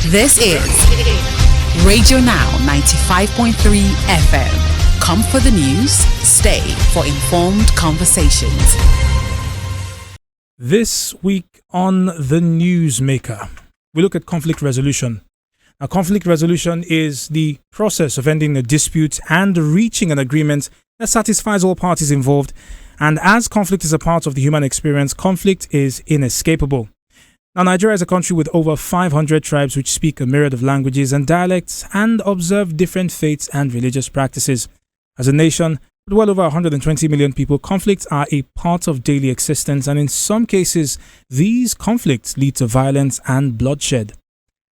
This is Radio Now 95.3 FM. Come for the news, stay for informed conversations. This week on The Newsmaker, we look at conflict resolution. Now, conflict resolution is the process of ending a dispute and reaching an agreement that satisfies all parties involved. And as conflict is a part of the human experience, conflict is inescapable. Now, Nigeria is a country with over 500 tribes which speak a myriad of languages and dialects and observe different faiths and religious practices. As a nation with well over 120 million people, conflicts are a part of daily existence, and in some cases, these conflicts lead to violence and bloodshed.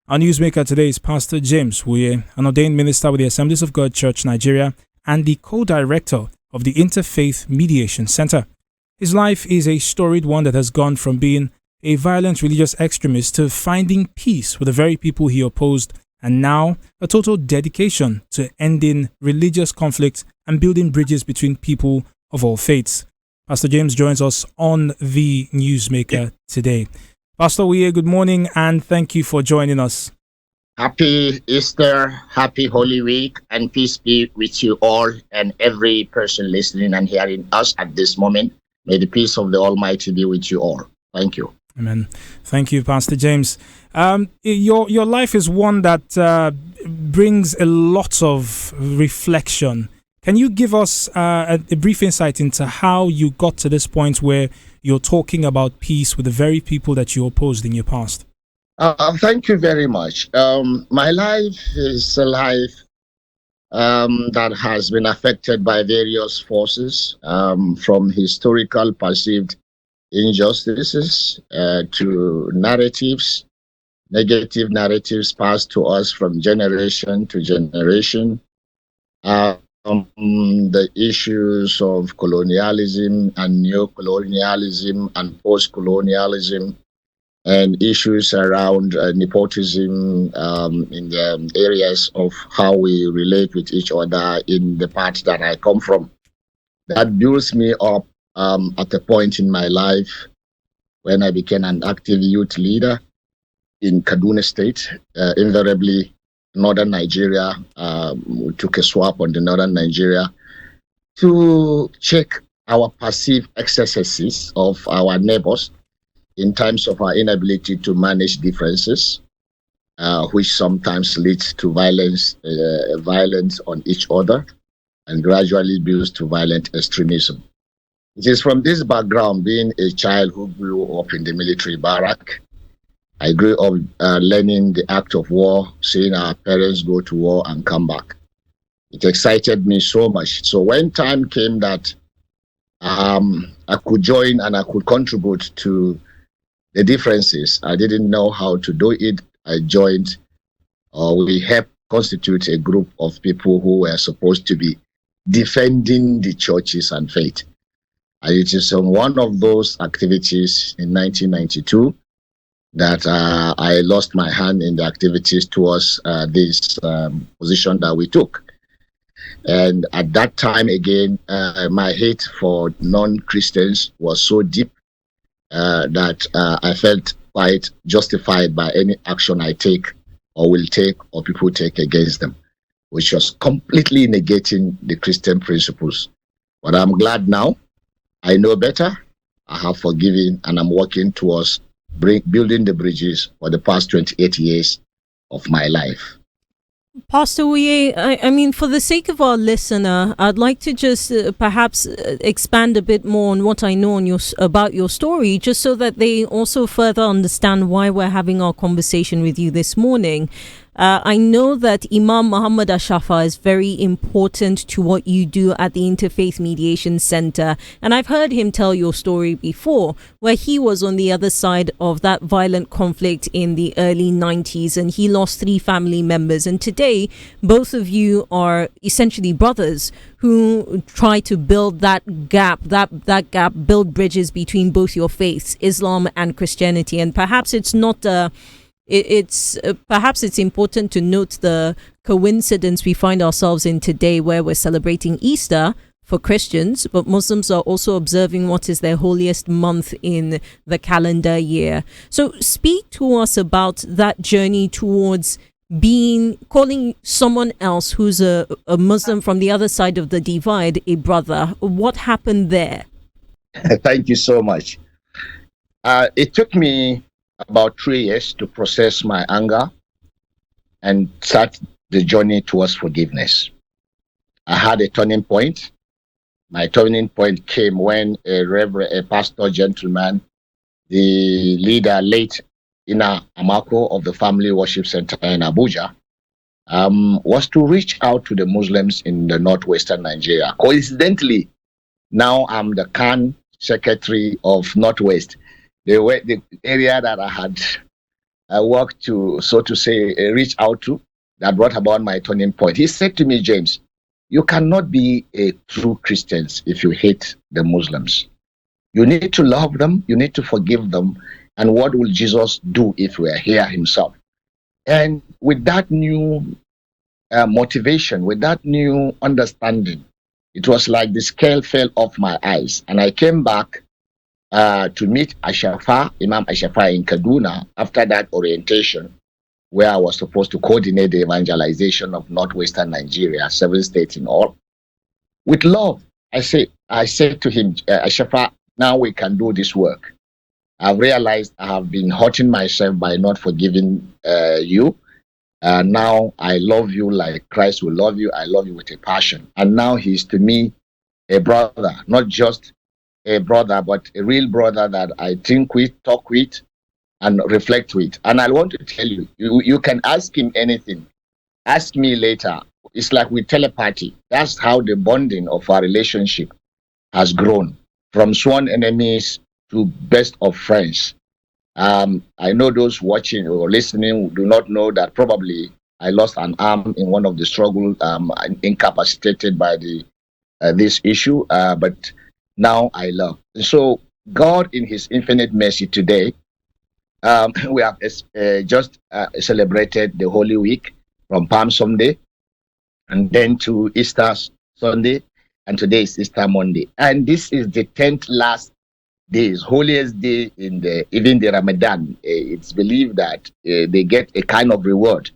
Our newsmaker today is Pastor James Wuye, an ordained minister with the Assemblies of God Church Nigeria and the co-director of the Interfaith Mediation Center. His life is a storied one that has gone from being a violent religious extremist to finding peace with the very people he opposed, and now a total dedication to ending religious conflict and building bridges between people of all faiths. Pastor James joins us on the Newsmaker today. Pastor Wuye, good morning and thank you for joining us. Happy Easter, happy Holy Week, and peace be with you all and every person listening and hearing us at this moment. May the peace of the Almighty be with you all. Thank you. Amen. Thank you, Pastor James. Your life is one that brings a lot of reflection. Can you give us a brief insight into how you got to this point where you're talking about peace with the very people that you opposed in your past? Thank you very much. My life is a life that has been affected by various forces, from historical perceived injustices to narratives, negative narratives passed to us from generation to generation. The issues of colonialism and neo-colonialism and post-colonialism, and issues around nepotism in the areas of how we relate with each other in the part that I come from. That builds me up at a point in my life when I became an active youth leader in Kaduna State, invariably northern Nigeria. We took a swap on the northern Nigeria to check our perceived excesses of our neighbors in terms of our inability to manage differences, which sometimes leads to violence on each other and gradually builds to violent extremism. It is from this background, being a child who grew up in the military barrack, I grew up learning the act of war, seeing our parents go to war and come back. It excited me so much. So when time came that I could join and I could contribute to the differences, I didn't know how to do it. I joined, we helped constitute a group of people who were supposed to be defending the churches and faith. And it is on one of those activities in 1992 that I lost my hand in the activities towards this position that we took. And at that time, again, my hate for non-Christians was so deep that I felt quite justified by any action I take or will take or people take against them, which was completely negating the Christian principles. But I'm glad now. I know better. I have forgiven, and I'm working towards building the bridges for the past 28 years of my life. Pastor Wuye, I mean, for the sake of our listener, I'd like to just perhaps expand a bit more on what I know about your story, just so that they also further understand why we're having our conversation with you this morning. I know that Imam Muhammad Ashafa is very important to what you do at the Interfaith Mediation Center. And I've heard him tell your story before, where he was on the other side of that violent conflict in the early 90s, and he lost 3 family members. And today, both of you are essentially brothers who try to build that gap, build bridges between both your faiths, Islam and Christianity. And perhaps it's not perhaps it's important to note the coincidence we find ourselves in today, where we're celebrating Easter, for Christians, but Muslims are also observing what is their holiest month in the calendar year. So speak to us about that journey towards calling someone else who's a Muslim from the other side of the divide a brother. What happened there? Thank you so much. It took me about 3 years to process my anger and start the journey towards forgiveness. I had a turning point. My turning point came when a pastor gentleman, the leader, late Ina Amako of the Family Worship Center in Abuja, was to reach out to the Muslims in the northwestern Nigeria. Coincidentally, now I'm the Khan secretary of Northwest, the area that I had worked to, so to say, reach out to, that brought about my turning point. He said to me, James, you cannot be a true Christian if you hate the Muslims. You need to love them, you need to forgive them, and what will Jesus do if we are here himself? And with that new motivation, with that new understanding, it was like the scale fell off my eyes. And I came back to meet Imam Ashafa in Kaduna after that orientation, where I was supposed to coordinate the evangelization of northwestern Nigeria, 7 states in all. With love, I said to him, Ashafa, now we can do this work. I've realized I have been hurting myself by not forgiving you. Now I love you like Christ will love you. I love you with a passion. And now he's to me a brother, not just a brother, but a real brother that I think with, talk with, and reflect with. And I want to tell you, you can ask him anything. Ask me later. It's like with telepathy. That's how the bonding of our relationship has grown from sworn enemies to best of friends. I know those watching or listening do not know that probably I lost an arm in one of the struggles, incapacitated by this issue, but now I love. So God, in his infinite mercy today, we have just celebrated the Holy Week from Palm Sunday and then to Easter Sunday, and today is Easter Monday. And this is the 10th last days, holiest day in even the Ramadan. It's believed that they get a kind of reward.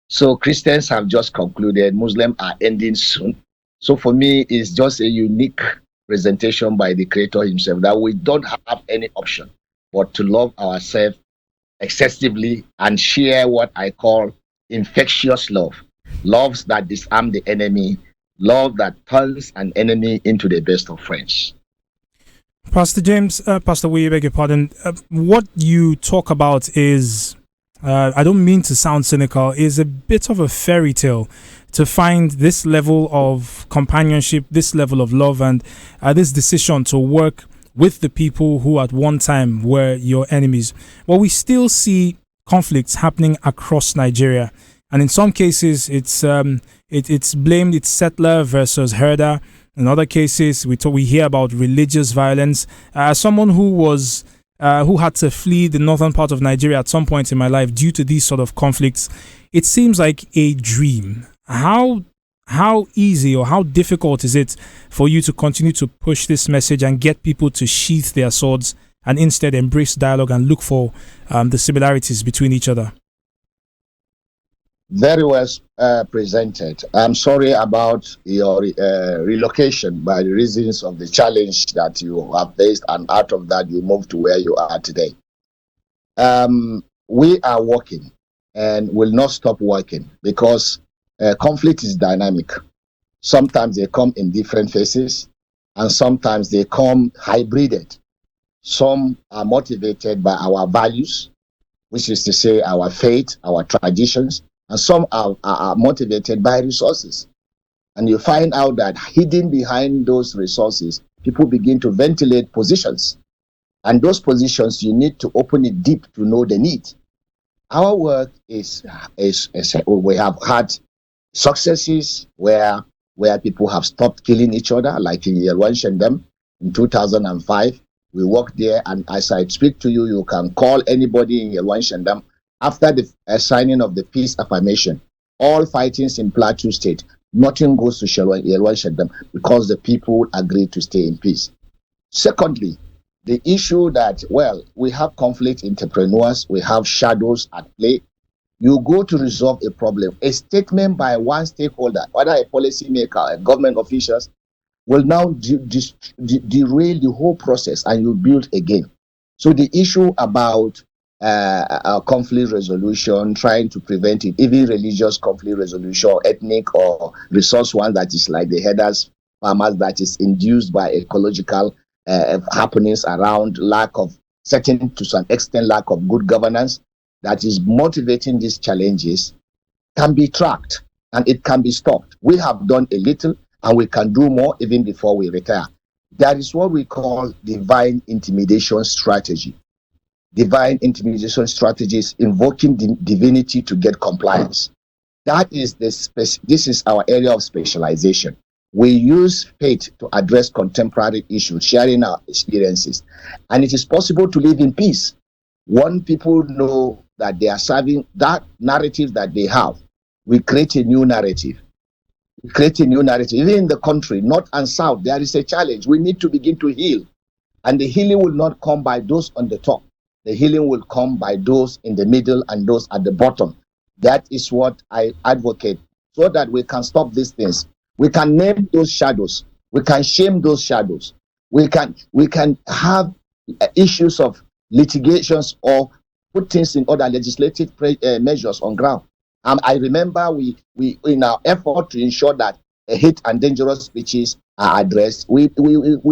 So Christians have just concluded, Muslims are ending soon. So for me, it's just a unique presentation by the Creator himself that we don't have any option but to love ourselves excessively and share what I call infectious love. Loves that disarm the enemy, love that turns an enemy into the best of friends. Pastor James, Pastor Wee, beg your pardon. What you talk about is, I don't mean to sound cynical, is a bit of a fairy tale to find this level of companionship, this level of love, and this decision to work with the people who at one time were your enemies. Well, we still see conflicts happening across Nigeria, and in some cases, it's blamed, it's settler versus herder. In other cases, we hear about religious violence. As someone who had to flee the northern part of Nigeria at some point in my life due to these sort of conflicts, it seems like a dream. How easy or how difficult is it for you to continue to push this message and get people to sheath their swords and instead embrace dialogue and look for the similarities between each other? Very well presented. I'm sorry about your relocation by the reasons of the challenge that you have faced, and out of that you moved to where you are today. We are working and will not stop working because conflict is dynamic. Sometimes they come in different phases, and sometimes they come hybrided. Some are motivated by our values, which is to say our faith, our traditions, and some are motivated by resources. And you find out that hidden behind those resources, people begin to ventilate positions. And those positions, you need to open it deep to know the need. Our work is we have had successes where people have stopped killing each other, like in Yelwan Shendem in 2005. We worked there, and as I speak to you, you can call anybody in Yelwan Shendem. After the signing of the peace affirmation, all fightings in Plateau State, nothing goes to Yelwan because the people agree to stay in peace. Secondly, the issue that, well, we have conflict entrepreneurs, we have shadows at play. You go to resolve a problem. A statement by one stakeholder, whether a policymaker, a government officials, will now derail the whole process, and you build again. So the issue about conflict resolution, trying to prevent it, even religious conflict resolution, or ethnic or resource one that is like the headers farmers, that is induced by ecological happenings around lack of certain, to some extent, lack of good governance, that is motivating these challenges, can be tracked and it can be stopped. We have done a little and we can do more even before we retire. That is what we call divine intimidation strategy. Divine intimidation strategies invoking divinity to get compliance. That is this is our area of specialization. We use faith to address contemporary issues, sharing our experiences, and it is possible to live in peace. When people know that they are serving that narrative that they have, we create a new narrative. We create a new narrative. Even in the country, north and south, there is a challenge. We need to begin to heal, and the healing will not come by those on the top. The healing will come by those in the middle and those at the bottom. That is what I advocate, so that we can stop these things. We can name those shadows. We can shame those shadows. We can have issues of litigations or put things in other legislative measures on ground. I remember we in our effort to ensure that hate and dangerous speeches are addressed, we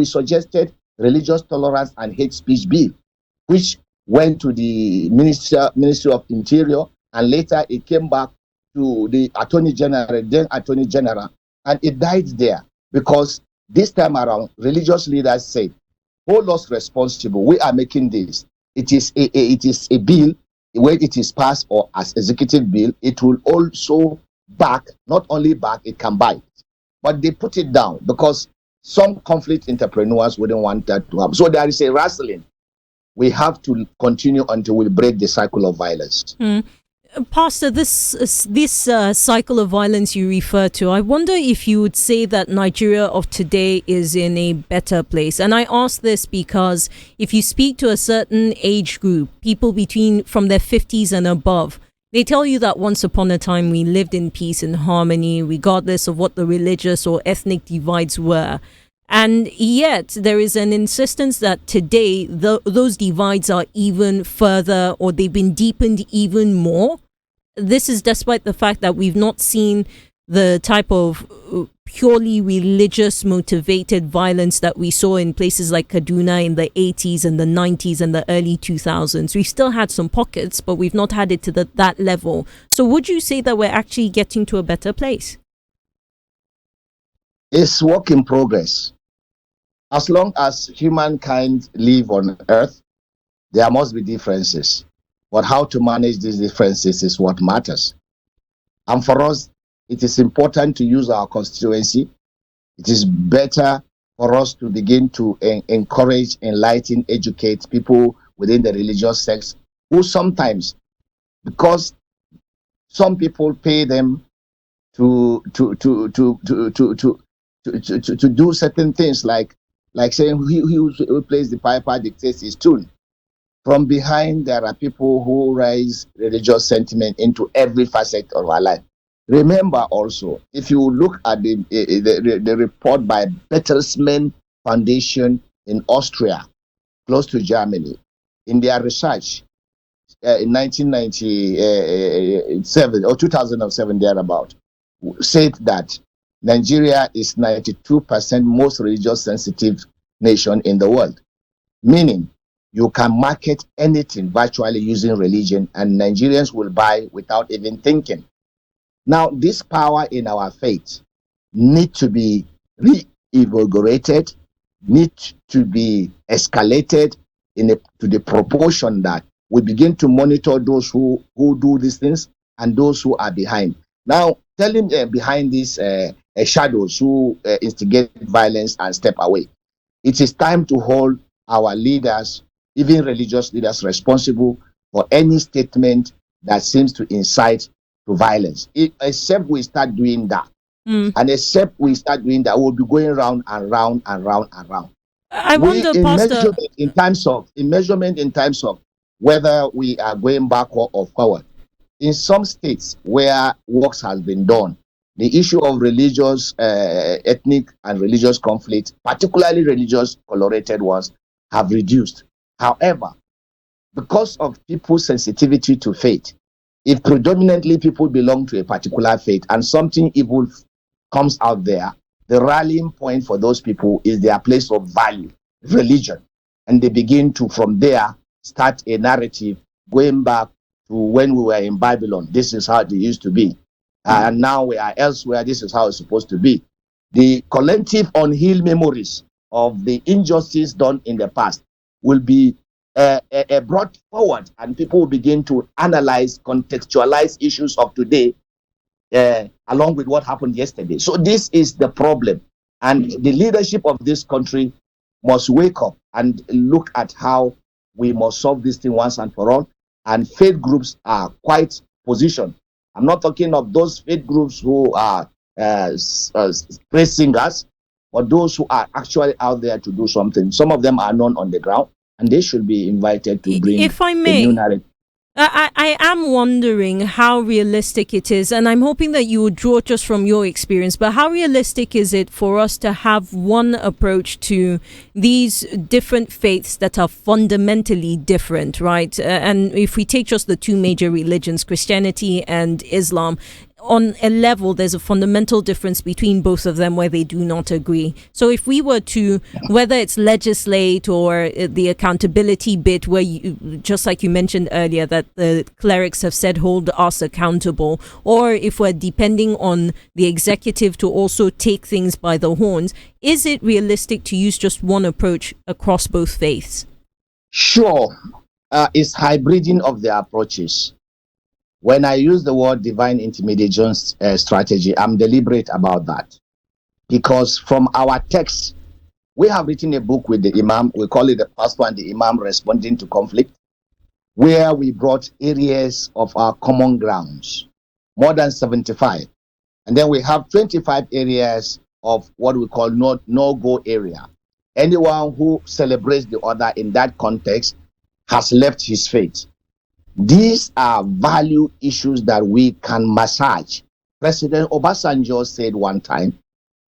suggested religious tolerance and hate speech bill, which went to the Ministry of Interior, and later it came back to the Attorney General, and it died there because this time around, religious leaders said, hold us responsible. We are making this. It is a bill. When it is passed or as executive bill, it will also back, not only back, it can bite. But they put it down because some conflict entrepreneurs wouldn't want that to happen. So there is a wrestling. We have to continue until we break the cycle of violence. Pastor, this cycle of violence you refer to, I wonder if you would say that Nigeria of today is in a better place. And I ask this because if you speak to a certain age group, people from their 50s and above, they tell you that once upon a time we lived in peace and harmony, regardless of what the religious or ethnic divides were. And yet there is an insistence that today those divides are even further, or they've been deepened even more. This is despite the fact that we've not seen the type of purely religious motivated violence that we saw in places like Kaduna in the 80s and the 90s and the early 2000s. We've still had some pockets, but we've not had it to that level. So would you say that we're actually getting to a better place? It's work in progress. As long as humankind live on earth, there must be differences. But how to manage these differences is what matters. And for us, it is important to use our constituency. It is better for us to begin to encourage, enlighten, educate people within the religious sects who sometimes, because some people pay them to do certain things, like saying who plays the piper dictates his tune. From behind, there are people who raise religious sentiment into every facet of our life. Remember also, if you look at the report by Bertelsmann Foundation in Austria, close to Germany, in their research in 1997 or 2007 thereabout, said that Nigeria is 92% most religious sensitive nation in the world, meaning you can market anything virtually using religion and Nigerians will buy without even thinking. Now, this power in our faith needs to be re-invigorated, needs to be escalated to the proportion that we begin to monitor those who do these things and those who are behind. Now, telling behind these shadows who instigate violence and step away. It is time to hold our leaders, even religious leaders, responsible for any statement that seems to incite to violence. Except we start doing that, And except we start doing that, we'll be going round and round and round and round. I wonder, Pastor. In measurement in terms of whether we are going back or forward. In some states where works has been done, the issue of religious, ethnic and religious conflict, particularly religious colorated ones, have reduced. However, because of people's sensitivity to faith, if predominantly people belong to a particular faith and something evil comes out there, the rallying point for those people is their place of value, religion. And they begin to, from there, start a narrative going back to when we were in Babylon. This is how it used to be. And now we are elsewhere. This is how it's supposed to be. The collective unhealed memories of the injustice done in the past will be brought forward, and people will begin to analyze, contextualize issues of today along with what happened yesterday. So this is the problem. And the leadership of this country must wake up and look at how we must solve this thing once and for all. And faith groups are quite positioned. I'm not talking of those faith groups who are praise singers, but those who are actually out there to do something. Some of them are known on the ground, and they should be invited to bring if I a may, new narrative. I am wondering how realistic it is, and I'm hoping that you would draw just from your experience, but how realistic is it for us to have one approach to these different faiths that are fundamentally different, right? And if we take just the two major religions, Christianity and Islam, on a level, there's a fundamental difference between both of them where they do not agree. So if we were to, whether it's legislate or the accountability bit, where you, just like you mentioned earlier, that the clerics have said hold us accountable, or if we're depending on the executive to also take things by the horns, is it realistic to use just one approach across both faiths? Sure. It's hybriding of the approaches. When I use the word divine intermediation strategy, I'm deliberate about that. Because from our text, we have written a book with the Imam, we call it the Pastor and the Imam Responding to Conflict, where we brought areas of our common grounds, more than 75. And then we have 25 areas of what we call no-go area. Anyone who celebrates the other in that context has left his faith. These are value issues that we can massage. President Obasanjo said one time,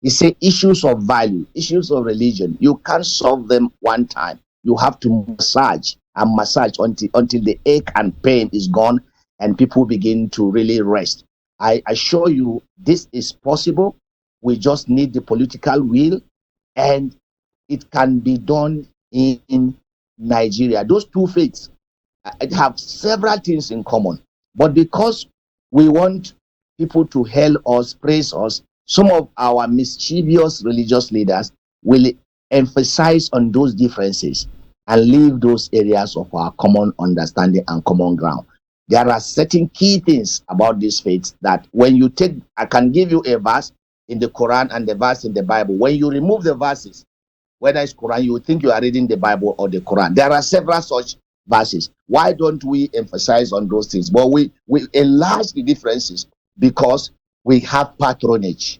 he said issues of value, issues of religion, you can't solve them one time. You have to massage and massage until the ache and pain is gone and people begin to really rest. I assure you this is possible. We just need the political will, and it can be done in Nigeria. Those two faiths have several things in common, but because we want people to hail us, praise us, some of our mischievous religious leaders will emphasize on those differences and leave those areas of our common understanding and common ground. There are certain key things about these faiths that when you take, I can give you a verse in the Quran and the verse in the Bible. When you remove the verses, whether it's Quran, you think you are reading the Bible or the Quran. There are several such verses. Why don't we emphasize on those things? But we enlarge the differences because we have patronage.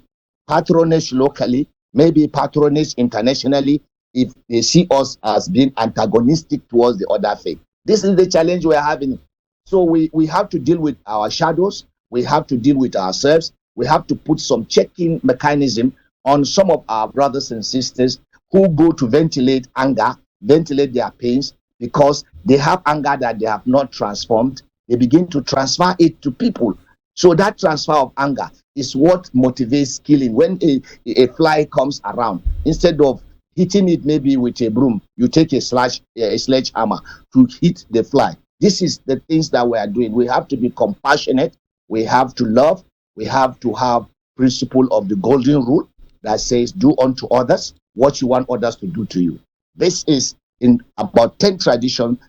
Patronage locally, maybe patronage internationally, if they see us as being antagonistic towards the other faith. This is the challenge we're having. So we have to deal with our shadows. We have to deal with ourselves. We have to put some checking mechanism on some of our brothers and sisters who go to ventilate anger, ventilate their pains, because they have anger that they have not transformed. They begin to transfer it to people. So that transfer of anger is what motivates killing. When a fly comes around, instead of hitting it maybe with a broom, you take a sledgehammer to hit the fly. This is the things that we are doing. We have to be compassionate. We have to love. We have to have principle of the golden rule that says, do unto others what you want others to do to you. This is in about 10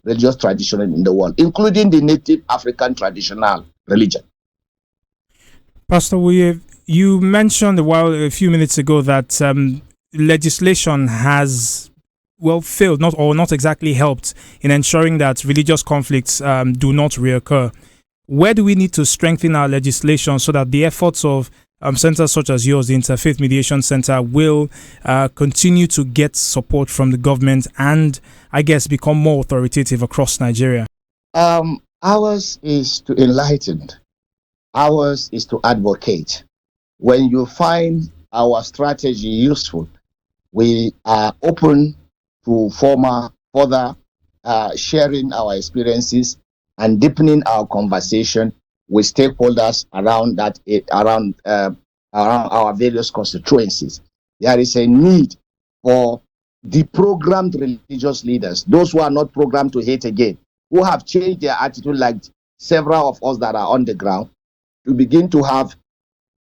religious traditions in the world, including the native African traditional religion. Pastor, you mentioned a few minutes ago that legislation has failed, not exactly helped in ensuring that religious conflicts do not reoccur. Where do we need to strengthen our legislation so that the efforts of centers such as yours, the Interfaith Mediation Center, will continue to get support from the government and, I guess, become more authoritative across Nigeria? Ours is to enlighten. Ours is to advocate. When you find our strategy useful, we are open to further sharing our experiences and deepening our conversation with stakeholders around our various constituencies. There is a need for deprogrammed religious leaders, those who are not programmed to hate again, who have changed their attitude, like several of us that are on the ground, to begin to have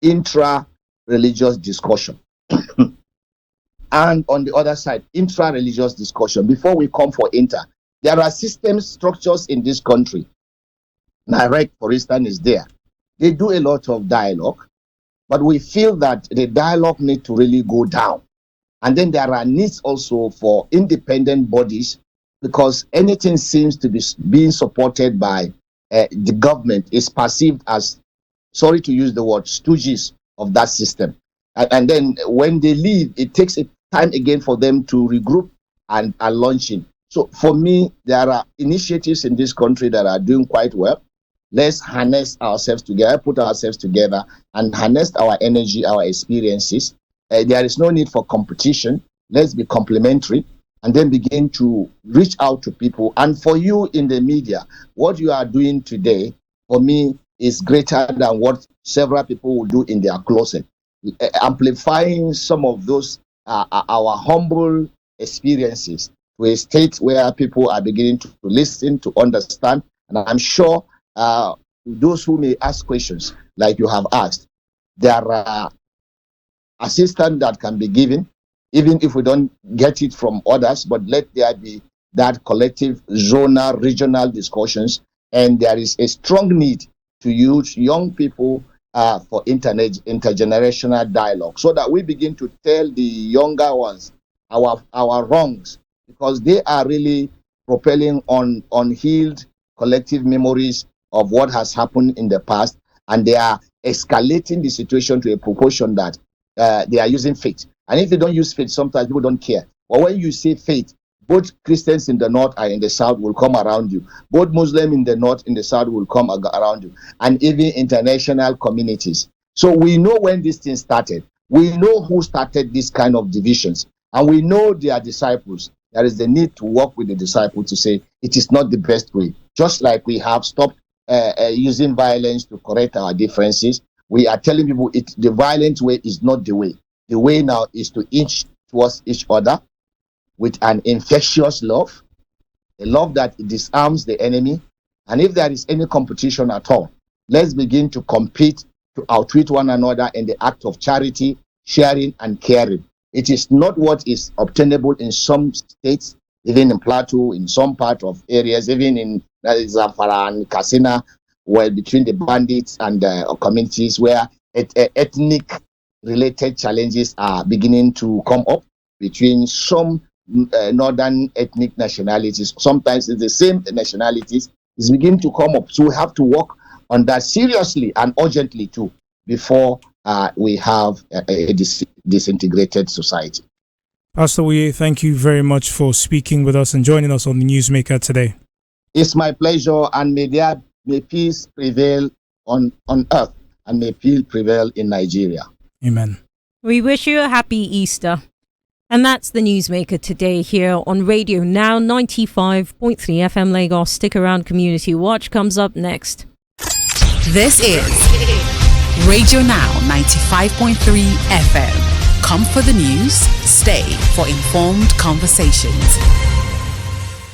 intra-religious discussion. And on the other side, intra-religious discussion. Before we come for inter, there are system structures in this country. NIREC, for instance, is there. They do a lot of dialogue, but we feel that the dialogue needs to really go down. And then there are needs also for independent bodies, because anything seems to be being supported by the government is perceived as, sorry to use the word, stooges of that system. And then when they leave, it takes a time again for them to regroup and are launching. So for me, there are initiatives in this country that are doing quite well. Let's harness ourselves together, put ourselves together and harness our energy, our experiences. There is no need for competition. Let's be complementary and then begin to reach out to people. And for you in the media, what you are doing today, for me, is greater than what several people will do in their closet. Amplifying some of those our humble experiences to a state where people are beginning to listen, to understand. And I'm sure those who may ask questions like you have asked, there are assistance that can be given, even if we don't get it from others, but let there be that collective zonal, regional discussions. And there is a strong need to use young people for intergenerational dialogue, so that we begin to tell the younger ones our wrongs, because they are really propelling on unhealed collective memories of what has happened in the past, and they are escalating the situation to a proportion that they are using faith. And if they don't use faith, sometimes people don't care. But when you say faith, both Christians in the north and in the south will come around you. Both Muslims in the north, in the south will come around you. And even international communities. So we know when this thing started. We know who started this kind of divisions. And we know their disciples. There is the need to work with the disciples to say it is not the best way. Just like we have stopped using violence to correct our differences, we are telling people the violent way is not the way. The way now is to inch towards each other with an infectious love, a love that disarms the enemy. And if there is any competition at all, let's begin to compete to outwit one another in the act of charity, sharing, and caring. It is not what is obtainable in some states, even in Plateau, in some part of areas, even in Zamfara and Katsina, where between the bandits and communities where ethnic-related challenges are beginning to come up between some northern ethnic nationalities. Sometimes it's the same nationalities is beginning to come up. So we have to work on that seriously and urgently too before we have a disintegrated society. Pastor Wuye, thank you very much for speaking with us and joining us on the Newsmaker today. It's my pleasure, and may peace prevail on earth, and may peace prevail in Nigeria. Amen. We wish you a happy Easter. And that's the Newsmaker today here on Radio Now 95.3 FM Lagos. Stick around, Community Watch comes up next. This is Radio Now 95.3 FM. Come for the news, stay for informed conversations.